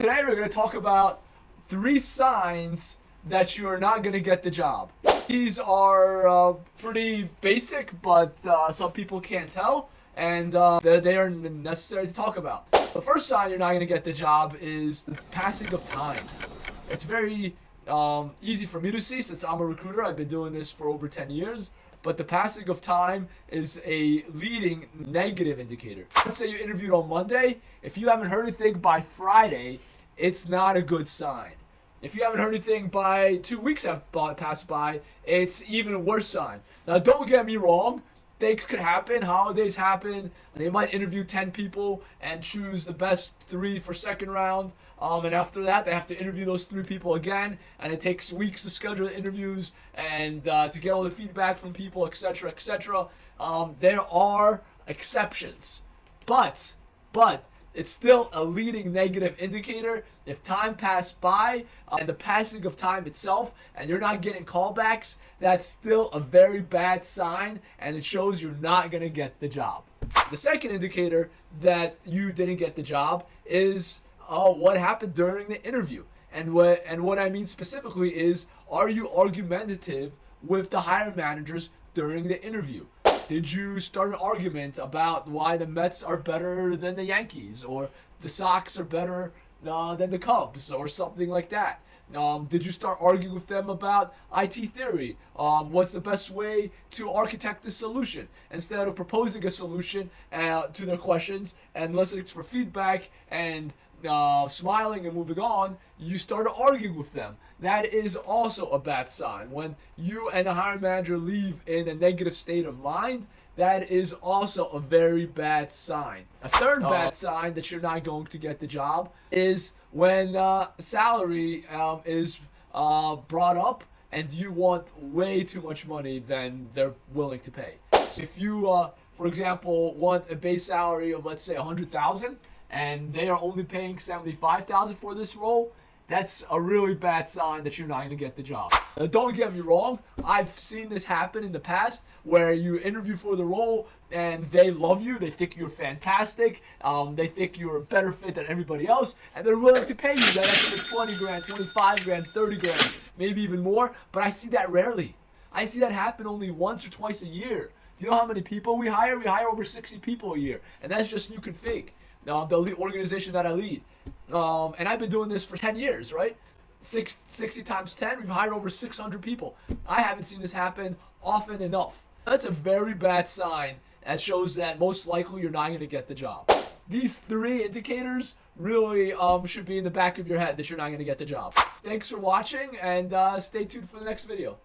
Today we're going to talk about 3 signs that you are not going to get the job. These are pretty basic, but some people can't tell, and they are necessary to talk about. The first sign you're not going to get the job is the passing of time. It's very easy for me to see since I'm a recruiter. I've been doing this for over 10 years. But the passing of time is a leading negative indicator. Let's say you interviewed on Monday. If you haven't heard anything by Friday, it's not a good sign. If you haven't heard anything by 2 weeks have passed by, it's even a worse sign. Now, don't get me wrong. Things could happen. Holidays happen. They might interview 10 people and choose the best 3 for second round. And after that, they have to interview those 3 people again. And it takes weeks to schedule the interviews and to get all the feedback from people, etc., etc. There are exceptions. But it's still a leading negative indicator. If time passed by and the passing of time itself and you're not getting callbacks, that's still a very bad sign, and it shows you're not going to get the job. The second indicator that you didn't get the job is what happened during the interview. And what I mean specifically is, are you argumentative with the hiring managers during the interview? Did you start an argument about why the Mets are better than the Yankees, or the Sox are better than the Cubs, or something like that? Did you start arguing with them about IT theory? What's the best way to architect the solution? Instead of proposing a solution to their questions and listening for feedback and smiling and moving on, you started arguing with them. That is also a bad sign. When you and the hiring manager leave in a negative state of mind, that is also a very bad sign. A third bad sign that you're not going to get the job is when salary is brought up and you want way too much money than they're willing to pay. So if you, for example, want a base salary of, let's say, $100,000, and they are only paying $75,000 for this role, that's a really bad sign that you're not going to get the job. Now, don't get me wrong, I've seen this happen in the past where you interview for the role and they love you, they think you're fantastic, they think you're a better fit than everybody else, and they're willing to pay you that extra 20 grand, 25 grand, 30 grand, maybe even more, but I see that rarely. I see that happen only once or twice a year. Do you know how many people we hire? We hire over 60 people a year, and that's just new config. The organization that I lead. And I've been doing this for 10 years, right? 60 times 10, we've hired over 600 people. I haven't seen this happen often enough. That's a very bad sign that shows that most likely you're not going to get the job. These 3 indicators really should be in the back of your head that you're not going to get the job. Thanks for watching, and stay tuned for the next video.